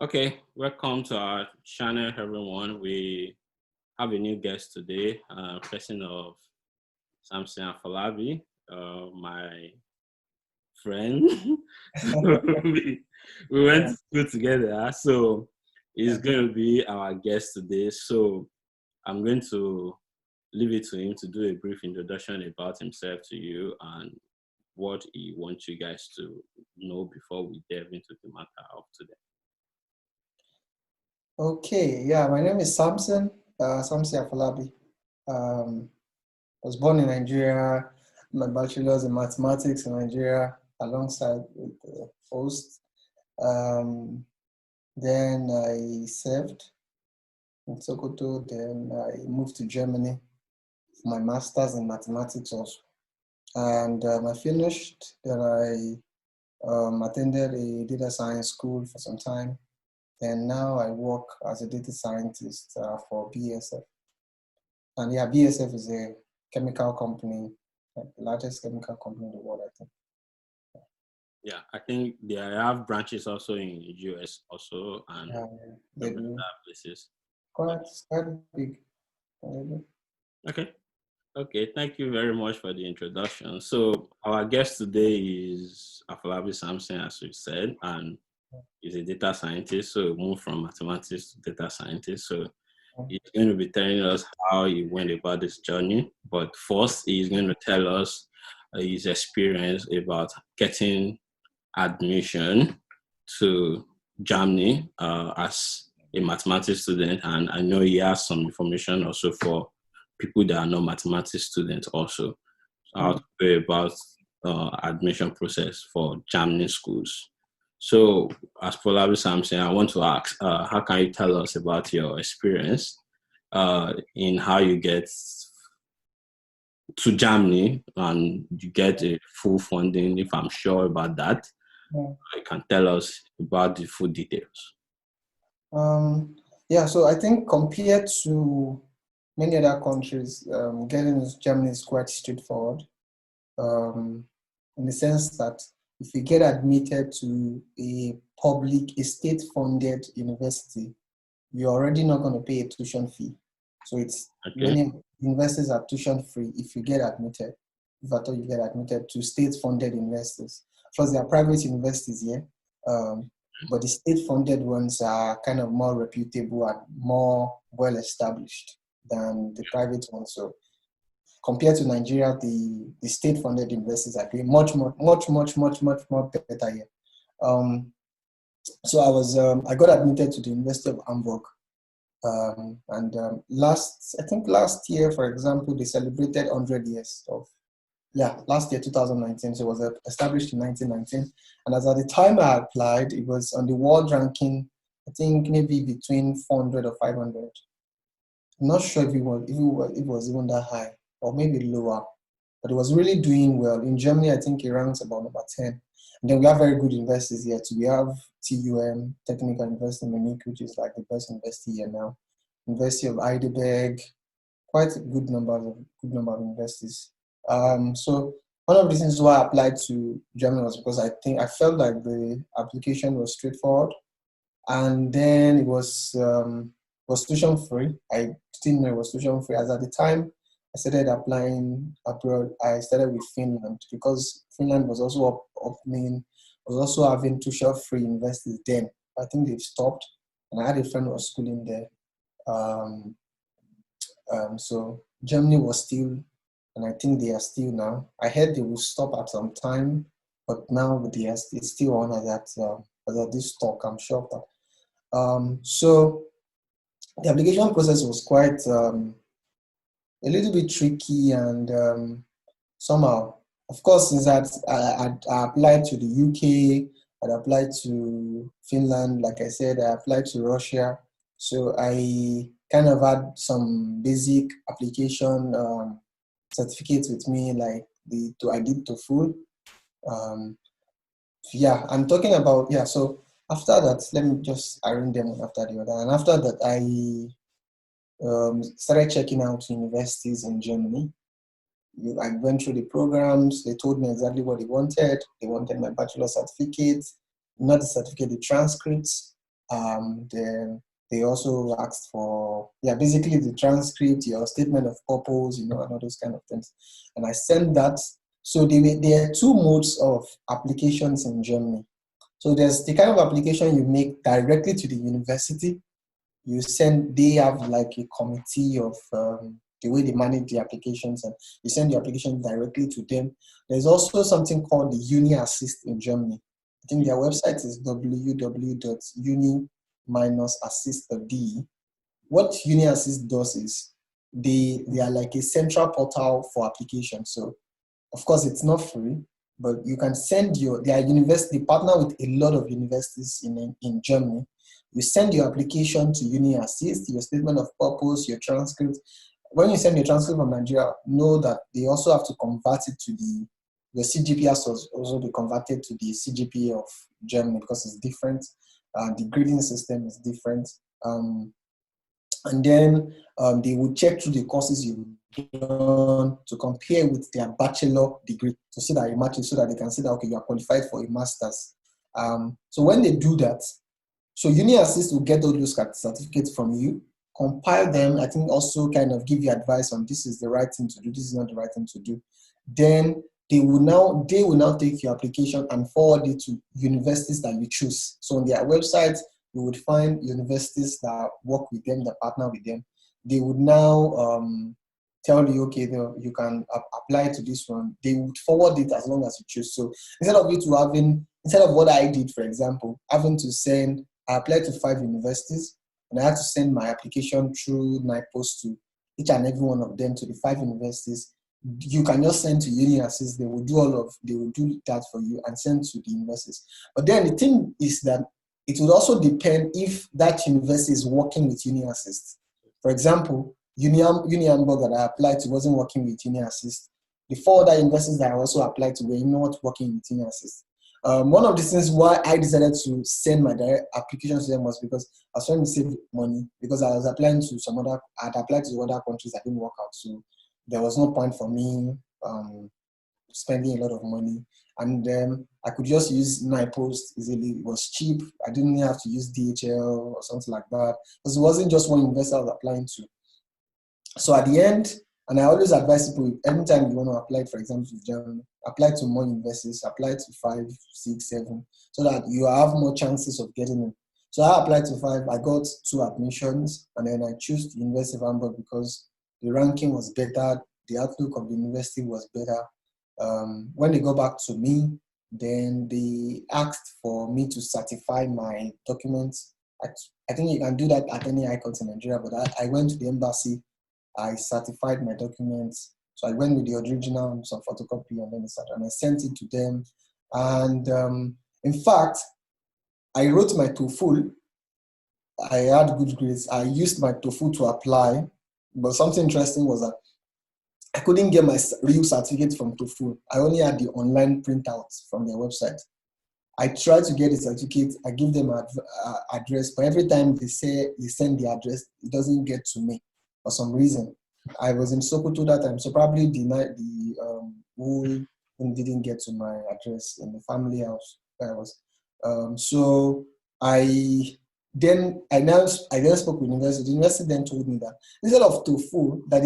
Okay, welcome to our channel, everyone. We have a new guest today, person of Samson Afolabi, my friend. we went Yeah. to school together, so he's Yeah. going to be our guest today. So I'm going to leave it to him to do a brief introduction about himself to you and what he wants you guys to know before we delve into the matter of today. Okay. Yeah. My name is Samson Afolabi. I was born in Nigeria. My bachelor's in mathematics in Nigeria, alongside with the host. Um, then I served in Sokoto. Then I moved to Germany for my master's in mathematics also. And I finished. Then I attended a data science school for some time. And now I work as a data scientist for BASF. And yeah, BASF is a chemical company, like the largest chemical company in the world, I think. Yeah, I think they have branches also in the US also and Yeah, they several do. other places. Quite big. Okay. Okay, thank you very much for the introduction. So our guest today is Afolabi Samson, as we said, and he's a data scientist. So he moved from mathematics to data scientist. So he's going to be telling us how he went about this journey. But first, he's going to tell us his experience about getting admission to Germany as a mathematics student, and I know he has some information also for people that are not mathematics students also, how to go about admission process for Germany schools. So, as Paul Samson, I want to ask, how can you tell us about your experience in how you get to Germany and you get a full funding, if I'm sure about that? Yeah. You can tell us about the full details. Yeah, so I think compared to many other countries, getting into Germany is quite straightforward. Um, in the sense that if you get admitted to a state-funded university, you're already not going to pay a tuition fee. So it's Okay. many universities are tuition free if you get admitted. If at all you get admitted to state-funded universities. Of course, there are private universities here, but the state-funded ones are kind of more reputable and more well-established than the private ones. So compared to Nigeria, the state-funded universities are doing much more better here. Um, so I got admitted to the University of Hamburg, and last year, for example, they celebrated 100 years of, yeah, last year, 2019. So it was established in 1919. And as at the time I applied, it was on the world ranking, I think maybe between 400 or 500. I'm not sure if it was even that high or maybe lower, but it was really doing well. In Germany, I think it ranks about number 10. And then we have very good universities here too. We have TUM, Technical University in Munich, which is like the best university here now. University of Heidelberg, quite a good number of universities. So one of the reasons why I applied to Germany was because I felt like the application was straightforward, and then it was tuition free. I didn't know it was tuition free, as at the time I started applying abroad. I started with Finland because Finland was also opening, was also having tuition free universities then. I think they've stopped, and I had a friend who was schooling there. Um, so Germany was still, and I think they are still now. I heard they will stop at some time, but now it's still on at this talk. I'm sure of that. So the application process was quite a little bit tricky and somehow, of course, since I applied to the UK, I applied to Finland, like I said, I applied to Russia. So I kind of had some basic application certificates with me, like I did TOEFL. Um, yeah, I'm talking about, yeah. So after that, let me just arrange them one after the other. And after that, I started checking out universities in Germany. I went through the programs. They told me exactly what they wanted. They wanted my bachelor certificate, not the certificate, the transcripts. Then they also asked for, yeah, basically the transcript, your statement of purpose, and all those kind of things. And I sent that. So there are two modes of applications in Germany. So there's the kind of application you make directly to the university. They have like a committee of the way they manage the applications, and you send the application directly to them. There's also something called the Uni Assist in Germany. I think their website is www.uni-assist.de. What Uni Assist does is they are like a central portal for applications. So of course, it's not free, but you can send they are university, they partner with a lot of universities in Germany. You send your application to Uni Assist, your statement of purpose, your transcript. When you send your transcript from Nigeria, know that they also have to convert it to your CGPA has to also be converted to the CGPA of Germany because it's different. The grading system is different. And then they will check through the courses you've done to compare with their bachelor degree to see that it matches, so that they can say that, okay, you are qualified for a master's. So when they do that, so Uni Assist will get all those certificates from you, compile them, I think also kind of give you advice on this is the right thing to do, this is not the right thing to do. Then they will now take your application and forward it to universities that you choose. So on their website, you would find universities that work with them, that partner with them. They would now tell you, okay, you can apply to this one. They would forward it as long as you choose. So instead of what I did, for example, I applied to 5 universities, and I had to send my application through NIPOST to each and every one of them, to the 5 universities. You can just send to Uni Assist. They will do that for you and send to the universities. But then the thing is that it would also depend if that university is working with Uni Assist. For example, Uni Hamburg that I applied to wasn't working with Uni Assist. The 4 other universities that I also applied to were not working with Uni Assist. One of the things why I decided to send my direct application to them was because I was trying to save money, because I was applying to I'd applied to other countries that didn't work out. So there was no point for me spending a lot of money. And I could just use NIPOST easily. It was cheap. I didn't have to use DHL or something like that, because it wasn't just one university I was applying to. So at the end, and I always advise people, anytime you want to apply, for example, to Germany, apply to more universities, apply to 5, 6, 7, so that you have more chances of getting in. So I applied to 5, I got 2 admissions, and then I chose the University of Hamburg because the ranking was better, the outlook of the university was better. When they got back to me, then they asked for me to certify my documents. I think you can do that at any icons in Nigeria, but I went to the embassy, I certified my documents. So I went with the original, some photocopy, and then I sent it to them. And in fact, I wrote my TOEFL. I had good grades. I used my TOEFL to apply, but something interesting was that I couldn't get my real certificate from TOEFL. I only had the online printouts from their website. I tried to get the certificate. I give them an address, but every time they send the address, it doesn't get to me for some reason. I was in Sokoto that time, so probably the whole thing didn't get to my address in the family house where I was. So I then spoke with the university. The university then told me that instead of TOEFL, that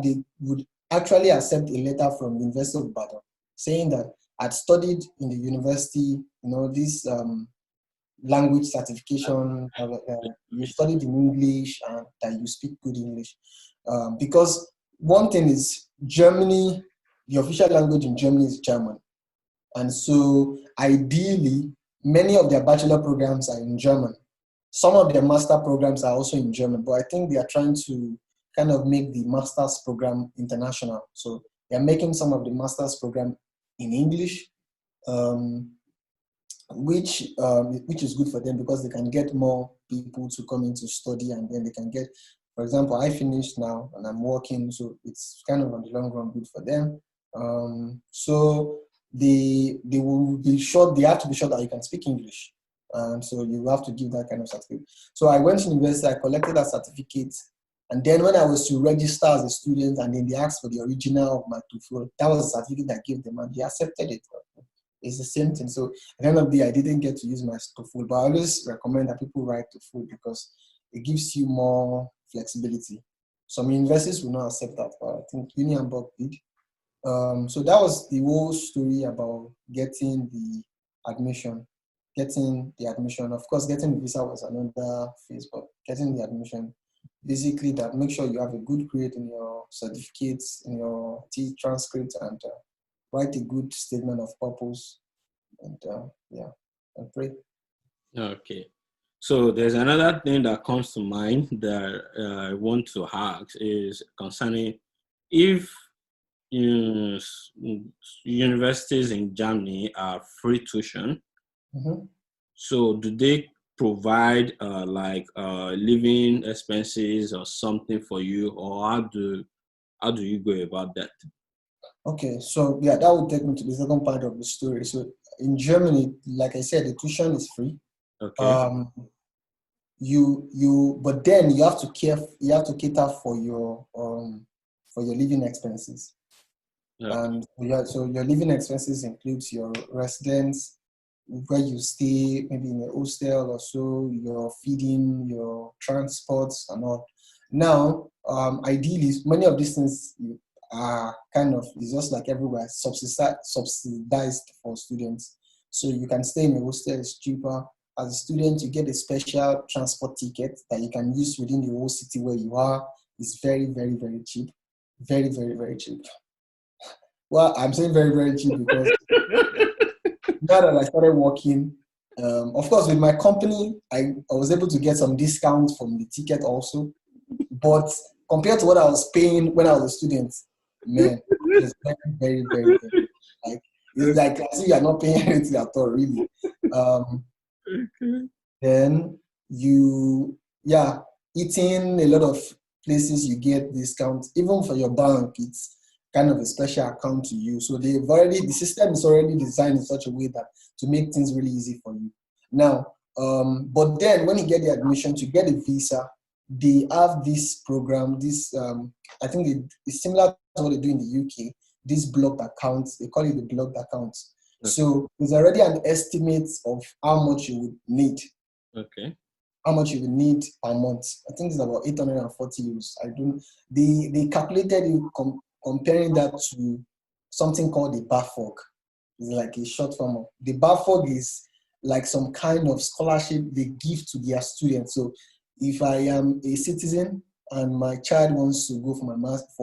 they would actually accept a letter from the University of Ibadan saying that I'd studied in the university, this language certification, you studied in English and that you speak good English. Because one thing is, Germany, the official language in Germany is German. And so ideally, many of their bachelor programs are in German. Some of their master programs are also in German, but I think they are trying to kind of make the master's program international. So they're making some of the master's program in English, which is good for them because they can get more people to come in to study, and then they can get, for example, I finished now and I'm working, so it's kind of on the long run good for them. So they will be sure, they have to be sure that you can speak English. So you have to give that kind of certificate. So I went to university, I collected that certificate, and then when I was to register as a student, and then they asked for the original of my TOEFL, that was the certificate I gave them, and they accepted it. It's the same thing. So at the end of the day, I didn't get to use my TOEFL, but I always recommend that people write TOEFL because it gives you more flexibility. Some universities will not accept that, but I think Uni Hamburg did. So that was the whole story about getting the admission. Getting the admission. Of course, getting the visa was another phase, but getting the admission, basically that make sure you have a good grade in your certificates, in your T transcript, and write a good statement of purpose, and yeah, and pray. Okay. So there's another thing that comes to mind that I want to ask is concerning if you, universities in Germany are free tuition. Mm-hmm. So do they provide living expenses or something for you, or how do you go about that? Okay, so yeah, that would take me to the second part of the story. So in Germany, like I said, the tuition is free. Okay. Um, but then you have to cater for your living expenses. Okay. And so your living expenses includes your residence, where you stay, maybe in a hostel or so, your feeding, your transports, and all. Now, ideally, many of these things are kind of, it's just like everywhere, subsidized for students. So you can stay in a hostel, it's cheaper. As a student, you get a special transport ticket that you can use within the whole city where you are. It's very, very, very cheap. Very, very, very cheap. Well, I'm saying very, very cheap because now that I started working, of course, with my company, I was able to get some discounts from the ticket also. But compared to what I was paying when I was a student, man, it's very, very, very, very like it's like as if you're not paying anything at all, really. Um, Okay. then yeah, eating a lot of places you get discounts. Even for your bank, it's kind of a special account to you. So the system is already designed in such a way that to make things really easy for you. Now, but then when you get the admission to get a visa, they have this program, I think it's similar to what they do in the UK, these blocked accounts, they call it the blocked accounts. Okay. So there's already an estimate of how much you would need. Okay. How much you will need per month. I think it's about 840 euros. They calculated it comparing that to something called the BAföG. It's like a short form of the BAföG is like some kind of scholarship they give to their students. So if I am a citizen and my child wants to go for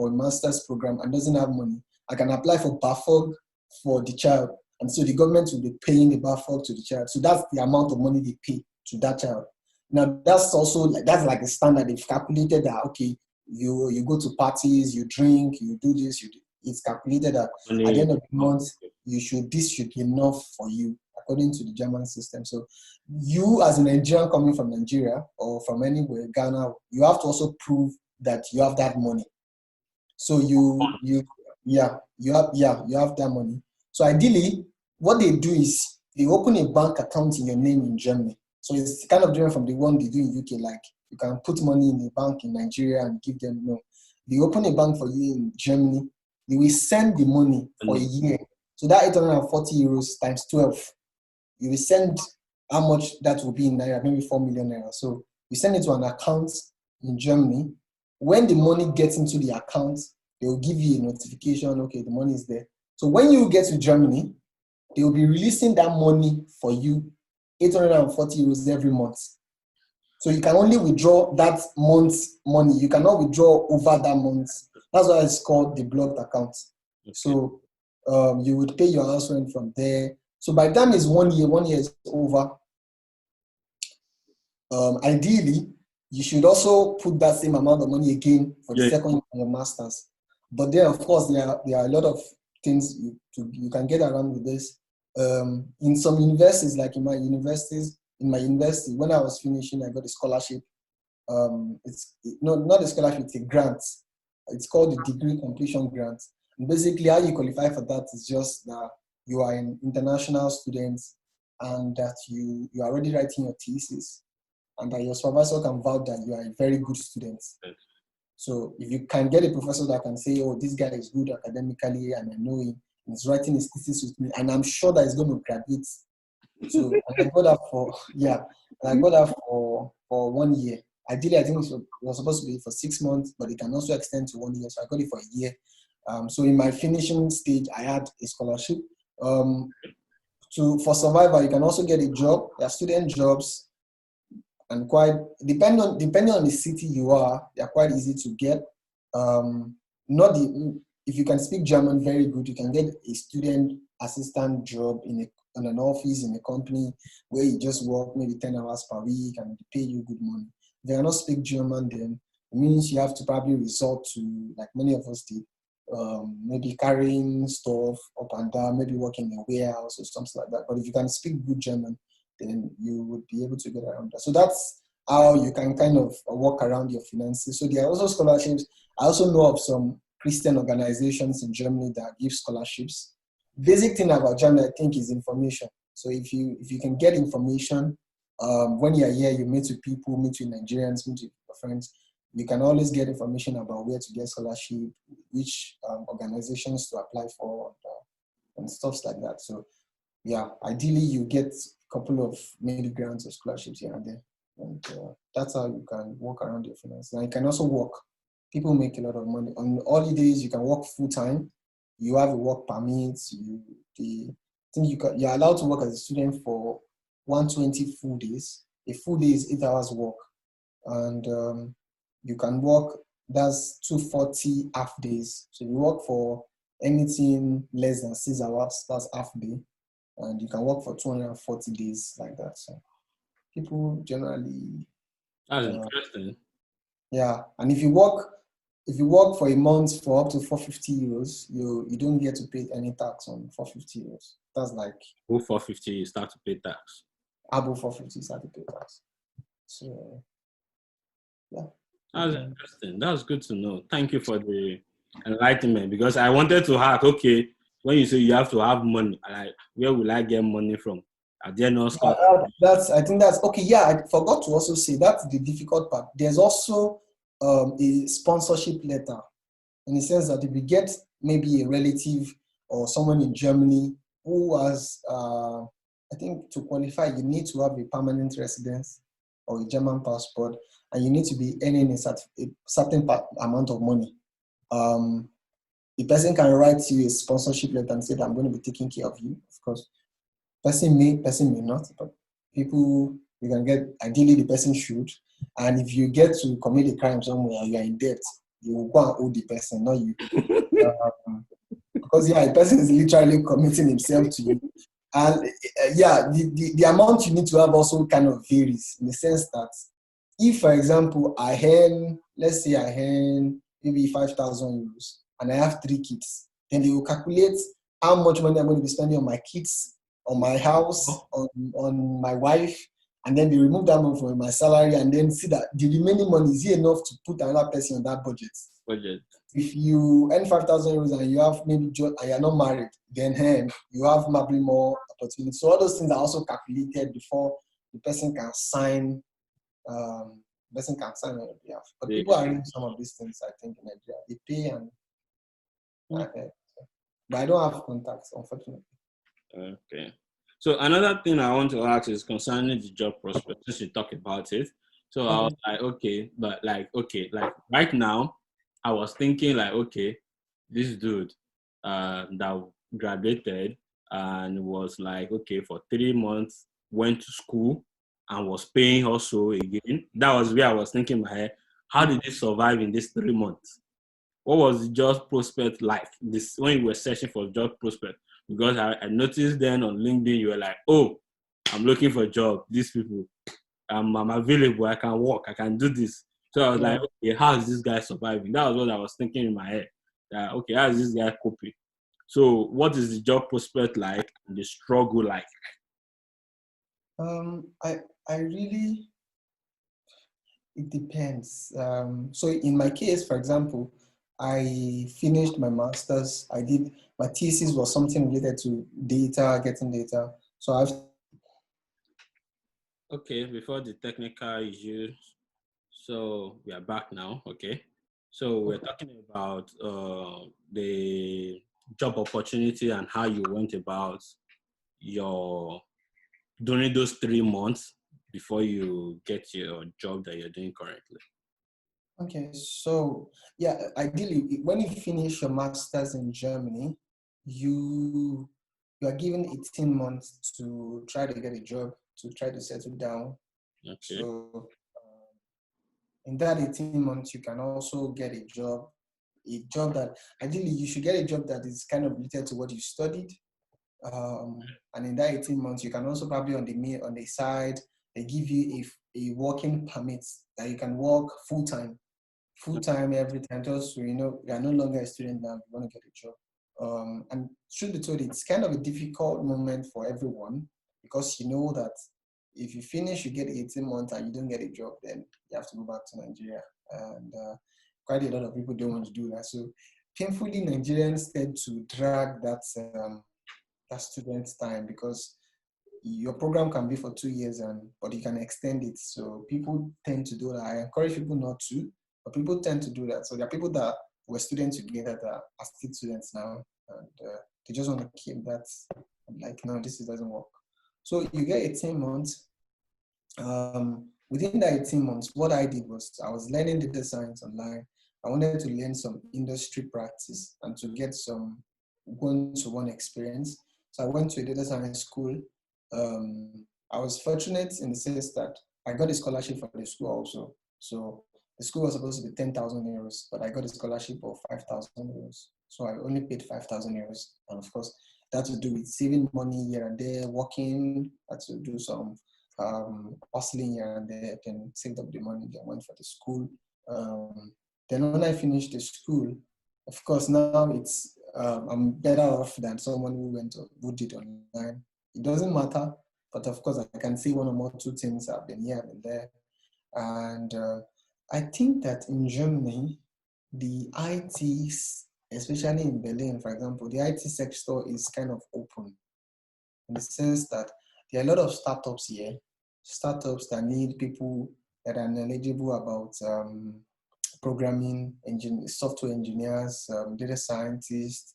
a master's program and doesn't have money, I can apply for BAföG for the child. And so the government will be paying the BAföG to the child. So that's the amount of money they pay to that child. Now that's like a standard. They've calculated that okay, you go to parties, you drink, you do this, it's calculated that at the end of the month this should be enough for you according to the German system. So you as a Nigerian coming from Nigeria or from anywhere, Ghana, you have to also prove that you have that money. So you have that money. So ideally, what they do is they open a bank account in your name in Germany. So it's kind of different from the one they do in UK. Like you can put money in a bank in Nigeria and give them no. They open a bank for you in Germany. They will send the money for a year. So that 840 euros times 12, you will send how much that will be in Naira, maybe 4 million Naira. So you send it to an account in Germany. When the money gets into the account, they will give you a notification, okay, the money is there. So when you get to Germany, they will be releasing that money for you, 840 euros every month. So you can only withdraw that month's money. You cannot withdraw over that month. That's why it's called the blocked account. Okay. So you would pay your house rent from there. So by the time it's 1 year is over, ideally, you should also put that same amount of money again for the second year of your master's. But there, of course, there are a lot of things you can get around with this. In some universities, like in my university, when I was finishing, I got a scholarship. Not a scholarship, it's a grant. It's called the degree completion grant. And basically, how you qualify for that is just that you are an international student and that you are already writing your thesis, and that your supervisor can vouch that you are a very good student. So if you can get a professor that can say, oh, this guy is good academically and I know him, He's writing his thesis with me, and I'm sure that he's going to graduate. So and I got that for yeah, and I got that for 1 year. Ideally, I think it was supposed to be for 6 months, but it can also extend to 1 year. So I got it for a year. So in my finishing stage, I had a scholarship. For survival, you can also get a job. There are student jobs, and quite depending on the city you are, they are quite easy to get. Not the If you can speak German very good, you can get a student assistant job in an office in a company where you just work maybe 10 hours per week and they pay you good money. If you cannot speak German, then it means you have to probably resort to, like many of us did, maybe carrying stuff up and down, maybe working in a warehouse or something like that. But if you can speak good German, then you would be able to get around that. So that's how you can kind of work around your finances. So there are also scholarships. I also know of some Christian organizations in Germany that give scholarships. Basic thing about Germany, I think, is information. So if you can get information, when you're here, you meet with people, meet with Nigerians, meet with your friends, you can always get information about where to get scholarship, which organizations to apply for, and stuff like that. So yeah, ideally you get a couple of maybe grants or scholarships here and there. And that's how you can work around your finances. And you can also work. People make a lot of money. On holidays, you can work full time. You have a work permit. You're allowed to work as a student for 120 full days. A full day is 8 hours work. And you can work, that's 240 half days. So you work for anything less than 6 hours, that's half day. And you can work for 240 days like that. So people generally, That's interesting. yeah. And if you work for a month for up to 450 euros, you don't get to pay any tax on 450 euros. That's like Go 450, you start to pay tax. above 450 start to pay tax. So yeah. That's interesting. That's good to know. Thank you for the enlightenment, because I wanted to ask, okay, when you say you have to have money, like, where will I get money from? Are there no scholars? I think that's okay. Yeah, I forgot to also say that's the difficult part. There's also a sponsorship letter, in the sense that if you get maybe a relative or someone in Germany who has, I think to qualify, you need to have a permanent residence or a German passport, and you need to be earning a certain amount of money. The person can write you a sponsorship letter and say that I'm going to be taking care of you, of course. Person may not, but people, you can get, ideally the person should. And if you get to commit a crime somewhere, you are in debt, you will go and owe the person, not you. Because yeah, the person is literally committing himself to you. And yeah, the amount you need to have also kind of varies, in the sense that if, for example, let's say I earn maybe 5,000 euros and I have 3 kids, then they will calculate how much money I'm going to be spending on my kids, on my house, on my wife, and then they remove that money from my salary and then see that the remaining money is enough to put another person on that budget. If you earn 5,000 euros and you have maybe and you're not married, then you have maybe more opportunities. So all those things are also calculated before the person can sign. On your behalf. But people are reading some of these things, I think, in Nigeria. They pay and but I don't have contacts, unfortunately. Okay. So another thing I want to ask is concerning the job prospect, since you talk about it. So I was like, okay, right now, I was thinking like, okay, this dude that graduated and was like, okay, for 3 months, went to school and was paying also again. That was where I was thinking in my head, how did he survive in these 3 months? What was the job prospect like this when you were searching for job prospect? Because I noticed then on LinkedIn, you were like, oh, I'm looking for a job. These people, I'm available. I can work. I can do this. So I was like, okay, how is this guy surviving? That was what I was thinking in my head. Okay, how is this guy coping? So what is the job prospect like and the struggle like? I really, it depends. So in my case, for example, I finished my master's. My thesis was something related to data, getting data. So Okay, before the technical issues, so we are back now. Okay, so we're talking about the job opportunity and how you went about your during those 3 months before you get your job that you're doing currently. Okay, so yeah, ideally, when you finish your master's in Germany, you you are given 18 months to try to get a job, to try to settle down. Okay. So in that 18 months, you can also get a job that ideally you should get a job that is kind of related to what you studied. And in that 18 months, you can also probably on the side, they give you a working permit that you can work full time every time. Just so you know, you are no longer a student now. You want to get a job. And truth be told, it's kind of a difficult moment for everyone because you know that if you finish, you get 18 months and you don't get a job, then you have to go back to Nigeria. And quite a lot of people don't want to do that. So painfully, Nigerians tend to drag that student's time because your program can be for 2 years but you can extend it. So people tend to do that. I encourage people not to, but people tend to do that. So there are people that were students together that are still students now, and they just want to keep that. Like, no, this doesn't work. So you get 18 months. Within that 18 months, what I did was I was learning data science online. I wanted to learn some industry practice and to get some one-to-one experience. So I went to a data science school. I was fortunate in the sense that I got a scholarship for the school also. So the school was supposed to be 10,000 euros, but I got a scholarship of 5,000 euros. So I only paid 5,000 euros. And of course, that had to do with saving money here and there, working, had to do some hustling here and there, then saved up the money, then went for the school. Then when I finished the school, of course, now I'm better off than someone who did online. It doesn't matter, but of course, I can say one or more two things. I've been here and there. And I think that in Germany, the IT, especially in Berlin, for example, the IT sector is kind of open in the sense that there are a lot of startups here, startups that need people that are knowledgeable about programming, software engineers, data scientists,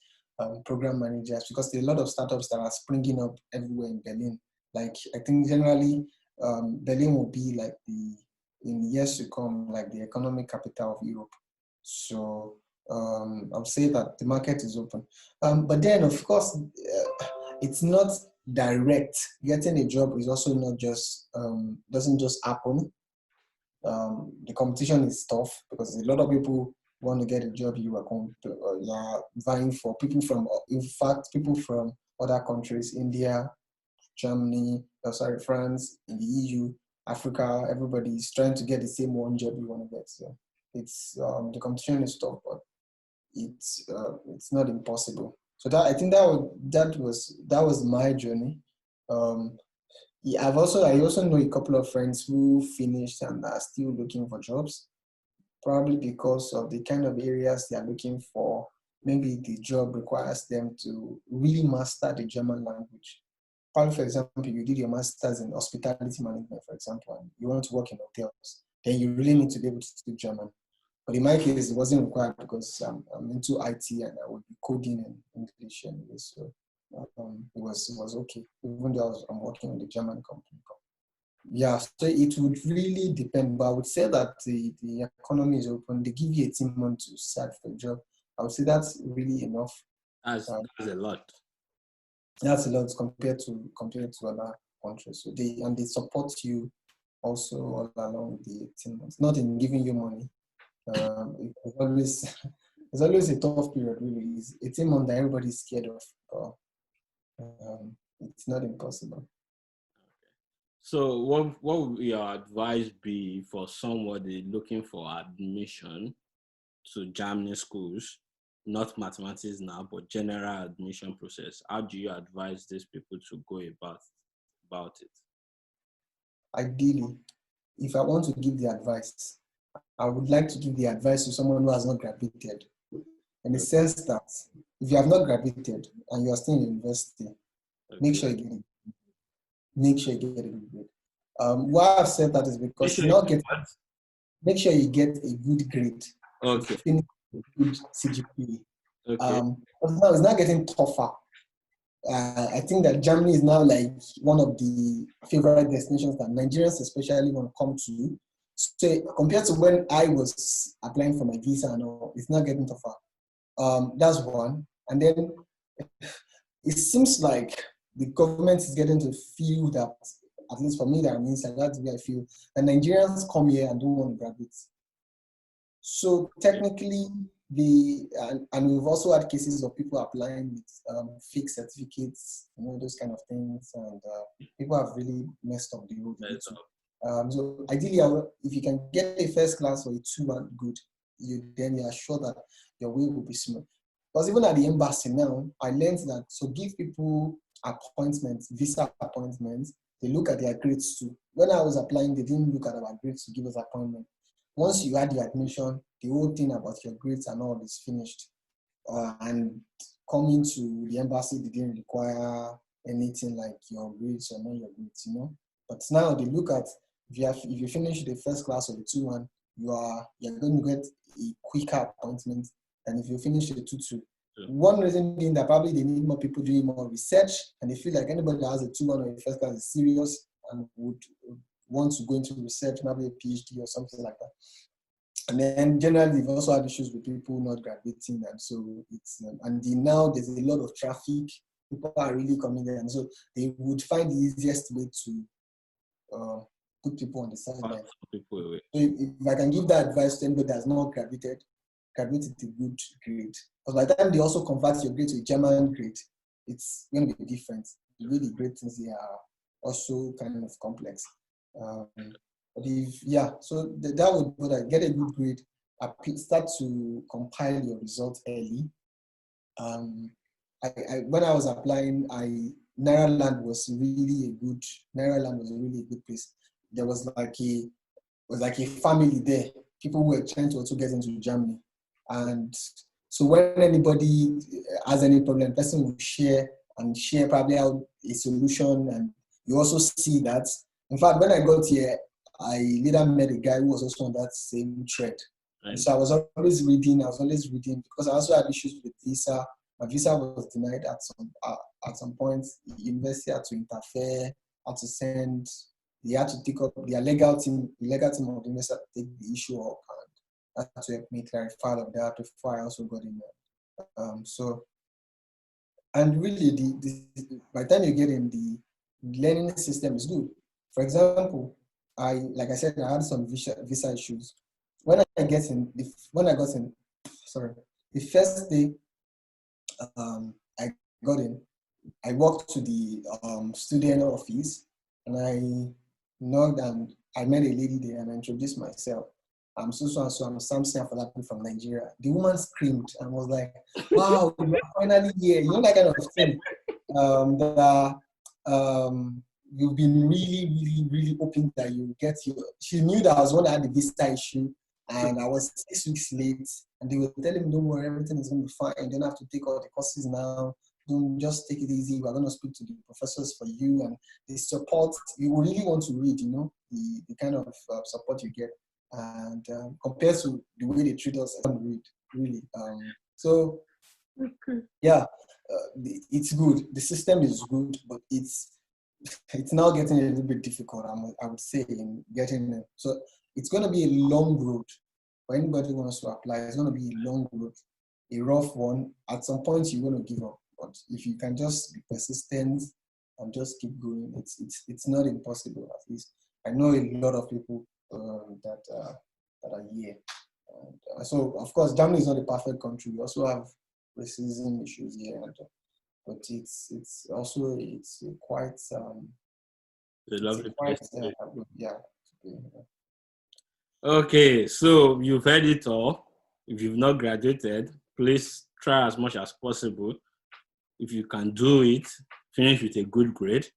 program managers, because there are a lot of startups that are springing up everywhere in Berlin. Like, I think generally Berlin will be like in years to come, like the economic capital of Europe. So I would say that the market is open. But then, of course, it's not direct. Getting a job is also not just, doesn't just happen. The competition is tough because a lot of people want to get a job you are vying for. People from, in fact, people from other countries, India, Germany, France, in the EU, Africa, everybody is trying to get the same one job you want to get. So it's the competition is tough, but it's not impossible. So that I think that was my journey. Yeah, I also know a couple of friends who finished and are still looking for jobs, probably because of the kind of areas they are looking for. Maybe the job requires them to really master the German language. Probably, for example, you did your master's in hospitality management, for example, and you want to work in hotels, then you really need to be able to speak German. But in my case, it wasn't required because I'm into IT and I would be coding in English anyway. So it was okay, even though I'm working with a German company. Yeah, so it would really depend. But I would say that the economy is open. They give you 18 months to search for a job. I would say that's really enough. That's a lot. That's a lot compared to other countries. So they support you also all along the 18 months. Not in giving you money. It's always it's always a tough period. Really, it's 18 months that everybody's scared of. But it's not impossible. So what would your advice be for somebody looking for admission to Germany schools, not mathematics now, but general admission process? How do you advise these people to go about it? Ideally, if I want to give the advice, I would like to give the advice to someone who has not graduated. In the sense that if you have not graduated and you are still in university, make sure you get it. Make sure you get a good grade. Why I've said that is because make sure you get a good grade. Okay. Finish a good CGPA. Okay. But now it's not getting tougher. I think that Germany is now like one of the favorite destinations that Nigerians especially want to come to. So compared to when I was applying for my visa and all, it's not getting tougher. That's one. And then it seems like the government is getting to feel that, at least for me, that means that that's the way I feel, that Nigerians come here and don't want to graduate. So technically, and we've also had cases of people applying with fake certificates, those kind of things, and people have really messed up the road. So ideally, if you can get a first class or a 2-1 good, then you are sure that your way will be smooth. Because even at the embassy now, I learned that give people appointments, visa appointments, they look at their grades too. When I was applying, they didn't look at our grades to give us appointment. Once you had your admission, the whole thing about your grades and all is finished. And coming to the embassy, they didn't require anything like your grades or not your grades, But now they look at if you finish the first class or the 2-1, you're going to get a quicker appointment than if you finish the 2-2. One reason being that probably they need more people doing more research, and they feel like anybody that has a 2-1 or a first class is serious and would want to go into research, maybe a PhD or something like that. And then generally, we've also had issues with people not graduating, and so now there's a lot of traffic. People are really coming there, and so they would find the easiest way to put people on the sideline. So if I can give that advice to anybody that's not graduate with a good grade, because by the time they also convert your grade to a German grade, it's going to be different. The way the grade things they are also kind of complex. So that would get a good grade. Start to compile your results early. When I was applying, Nairaland was really a good place. There was like a family there. People who were trying to also get into Germany, and so when anybody has any problem, person will share probably out a solution, and you also see that. In fact, when I got here, I later met a guy who was also on that same thread. Right. So I was always reading because I also had issues with visa. My visa was denied at some point. The university had to interfere, had to send. They had to take up their legal team. The legal team of the university had to take the issue up, and that to help me clarify all of that before I also got in there. And really, by the time you get in, the learning system is good. For example, like I said, I had some visa issues. When I got in, the first day I got in, I walked to the student office, and I knocked, and I met a lady there, and I introduced myself. I'm so and so. I'm Samson Afolabi from Nigeria. The woman screamed and was like, "Wow, you're finally here!" That kind of thing. You've been really, really, really hoping that you get your. She knew that I was one that had the visa issue, and I was 6 weeks late. And they were telling me, "Don't worry, everything is going to be fine. You don't have to take all the courses now. Don't just take it easy. We're going to speak to the professors for you, and the support you really want to read. The kind of support you get." And compared to the way they treat us, I don't read really. It's good. The system is good, but it's now getting a little bit difficult. I would say in getting it. So it's going to be a long road for anybody who wants to apply. It's going to be a long road, a rough one. At some point, you're going to give up. But if you can just be persistent and just keep going, it's not impossible. At least I know a lot of people that are here. And, so, of course, Germany is not a perfect country. We also have racism issues here, but it's also quite a lovely place. Yeah. Okay, so you've heard it all. If you've not graduated, please try as much as possible. If you can do it, finish with a good grade.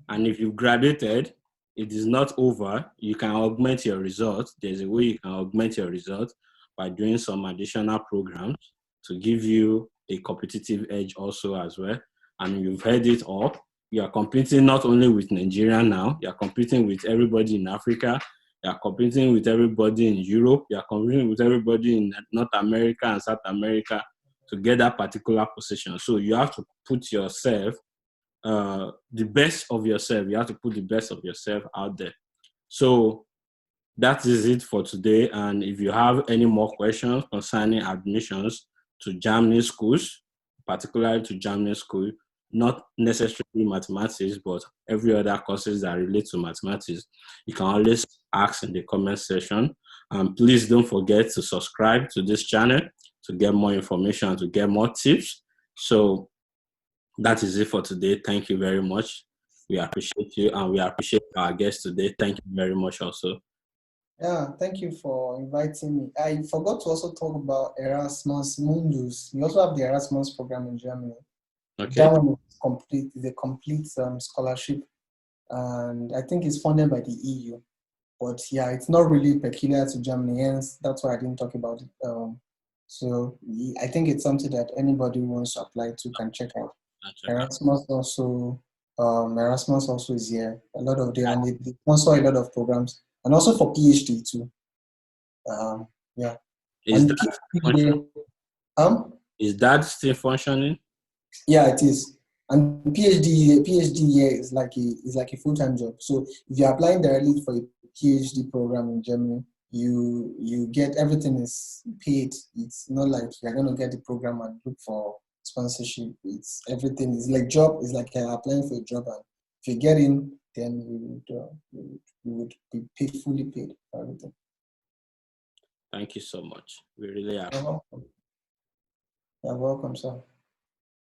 And if you've graduated, it is not over. You can augment your results. There's a way you can augment your results by doing some additional programs to give you a competitive edge also as well. And you've heard it all. You are competing not only with Nigeria now, you are competing with everybody in Africa, you are competing with everybody in Europe, you are competing with everybody in North America and South America. to get that particular position. So you have to put yourself, the best of yourself. You have to put the best of yourself out there. So that is it for today. And if you have any more questions concerning admissions to Germany schools, particularly to Germany school, not necessarily mathematics, but every other courses that relate to mathematics, you can always ask in the comment section. And please don't forget to subscribe to this channel to get more information, to get more tips. So that is it for today. Thank you very much. We appreciate you, and we appreciate our guest today. Thank you very much also. Yeah, thank you for inviting me. I forgot to also talk about Erasmus Mundus. We also have the Erasmus program in Germany. Okay. That one is a complete scholarship, and I think it's funded by the EU. But yeah, it's not really peculiar to Germany, hence that's why I didn't talk about it. So I think it's something that anybody who wants to apply to can check out. Erasmus also is here. A lot of and they sponsor a lot of programs, and also for PhD too. Yeah. Is And that PhD, is that still functioning? yeah, it is. And PhD here is like a full-time job. So if you're applying directly for a PhD program in Germany, you get everything is paid. It's not like you're gonna get the program and look for sponsorship. It's everything is like job. It's like you're applying for a job, and if you get in, then you would be fully paid for everything. Thank you so much. We really You're welcome. You're welcome, sir.